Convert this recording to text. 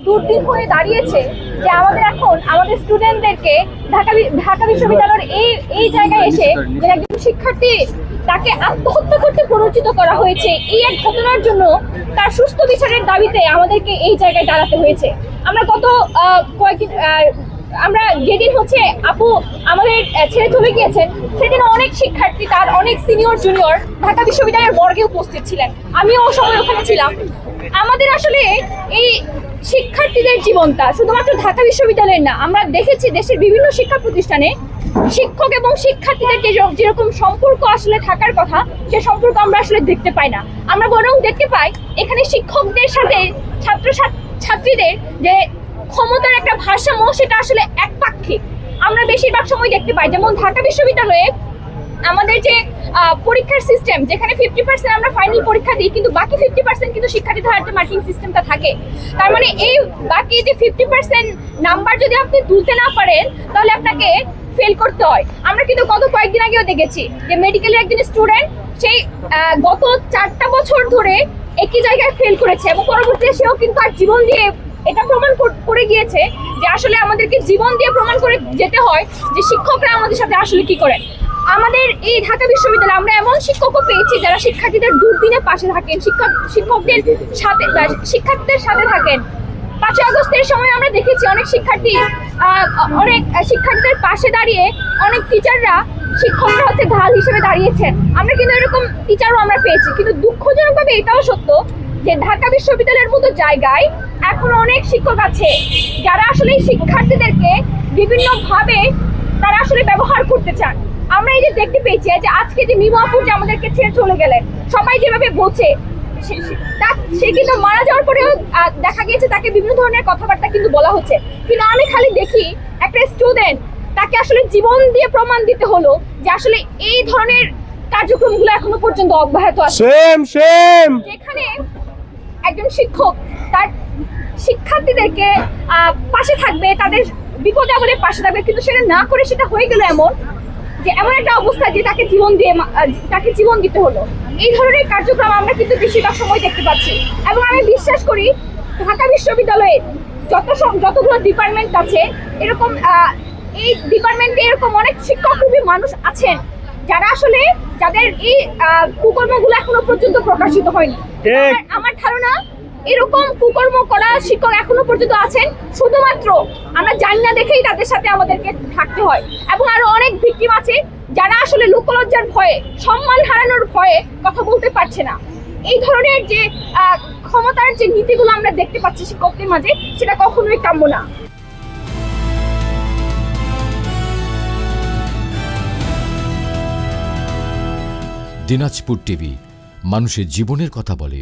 দুর্দিন হয়ে দাঁড়িয়েছে যে আমাদের এখন আমাদের স্টুডেন্টদেরকে ঢাকা বিশ্ববিদ্যালয়ের এই জায়গায় এসে যে একজন শিক্ষার্থী তাকে আত্মহত্যা করতে প্ররোচিত করা হয়েছে, এই এক ঘটনার জন্য তার সুস্থ বিচারের দাবিতে আমাদেরকে এই জায়গায় দাঁড়াতে হয়েছে। আমরা গত কয়েকদিন আমরা যেদিন হচ্ছে আপু আমাদের ছেড়ে চলে গিয়েছেন, সেদিন অনেক শিক্ষার্থী তার অনেক সিনিয়র জুনিয়র ঢাকা বিশ্ববিদ্যালয়ের মর্গে উপস্থিত ছিলেন, আমিও ওই সময় ওখানে ছিলাম। আমাদের আসলে এই শিক্ষার্থীদের জীবনটা শুধুমাত্র ঢাকা বিশ্ববিদ্যালয়ের না, আমরা দেখেছি দেশের বিভিন্ন শিক্ষা প্রতিষ্ঠানে শিক্ষক এবং শিক্ষার্থীদের যেরকম সম্পর্ক আসলে থাকার কথা, সে সম্পর্ক আমরা আসলে দেখতে পাই না। আমরা বরং দেখতে পাই এখানে শিক্ষকদের সাথে ছাত্রীদের যে ক্ষমতার একটা ভারসাম্য, সেটা আসলে একপাক্ষিক। আমরা বেশিরভাগ সময় দেখতে পাই যেমন ঢাকা বিশ্ববিদ্যালয়ে আমাদের যে পরীক্ষার সিস্টেম, যেখানে 50% আমরা ফাইনাল পরীক্ষা দিই, কিন্তু বাকি 50% কিন্তু শিক্ষার্থীদের হাতে মার্কিং সিস্টেমটা থাকে। তার মানে এই বাকি যে 50% নাম্বার যদি আপনি তুলতে না পারেন, তাহলে আপনাকে ফেল করতে হয়। আমরা কিন্তু গত কয়েকদিন আগেও দেখেছি যে মেডিকেলের একজন স্টুডেন্ট সেই গত 4টা বছর ধরে একই জায়গায় ফেল করেছে এবং পরবর্তীতে সেও কিন্তু আর জীবন দিয়ে এটা প্রমাণ করে গিয়েছে যে আসলে আমাদেরকে জীবন দিয়ে প্রমাণ করে যেতে হয় যে শিক্ষকরা আমাদের সাথে আসলে কি করেন। আমাদের এই ঢাকা বিশ্ববিদ্যালয়ে আমরা এমন শিক্ষকও পেয়েছি যারা শিক্ষার্থীদের দুর্দিনে পাশে থাকেন, শিক্ষার্থীদের সাথে থাকেন। 5ই আগস্টের সময় আমরা দেখেছি অনেক শিক্ষার্থীদের পাশে দাঁড়িয়ে অনেক টিচাররা শিক্ষকরা হচ্ছে ঢাল হিসেবে দাঁড়িয়েছেন। আমরা কিন্তু এরকম টিচারও আমরা পেয়েছি, কিন্তু দুঃখজনকভাবে এটাও সত্য যে ঢাকা বিশ্ববিদ্যালয়ের মতো জায়গায় এখন অনেক শিক্ষক আছে যারা আসলে শিক্ষার্থীদেরকে বিভিন্নভাবে তারা আসলে ব্যবহার করতে চান। আমরা এই যে দেখতে পেয়েছি যে আজকে যে মিমু আপু যে আমাদেরকে ছেড়ে চলে গেলেন, সবাই যেভাবে বোঝে সে কিন্তু মারা যাওয়ার পরেও দেখা গিয়েছে তাকে বিভিন্ন ধরনের কথাবার্তা কিন্তু বলা হচ্ছে, কিন্তু আমি খালি দেখি একটা স্টুডেন্ট তাকে আসলে জীবন দিয়ে প্রমাণ দিতে হলো যে আসলে এই ধরনের কার্যক্রমগুলো এখনো পর্যন্ত অব্যাহত আছে। যেখানে একজন শিক্ষক তার শিক্ষার্থীদেরকে পাশে থাকবে, তাদের বিপদে আপদে পাশে থাকবে, কিন্তু সেটা না করে সেটা হয়ে গেল এমন একটা অবস্থা যে তাকে জীবন দিতে হলো। এই ধরনের কার্যক্রম আমরা কিন্তু বেশিরভাগ সময় দেখতে পাচ্ছি এবং আমি বিশ্বাস করি ঢাকা বিশ্ববিদ্যালয়ে যতগুলো ডিপার্টমেন্ট আছে, এরকম এই ডিপার্টমেন্টে এরকম অনেক শিক্ষকরূপী মানুষ আছেন যারা আসলে যাদের এই কুকর্মগুলো এখনো পর্যন্ত প্রকাশিত হয়নি। আমার ধারণা এরকম কুকর্ম করা শিক্ষক এখনো পর্যন্ত আছেন, শুধুমাত্র আমরা জানি না দেখেই তাদের সাথে আমাদেরকে থাকতে হয়। এবং আরো অনেক ভিকটিম আছে যারা আসলে লোকলজ্জার ভয়ে, সম্মান হারানোর ভয়ে কথা বলতে পারছে না। এই ধরনের যে ক্ষমতার যে নীতিগুলো আমরা দেখতে পাচ্ছি শিক্ষকদের মাঝে, সেটা কখনোই কাম্য না। দিনাজপুর টিভি, মানুষের জীবনের কথা বলে।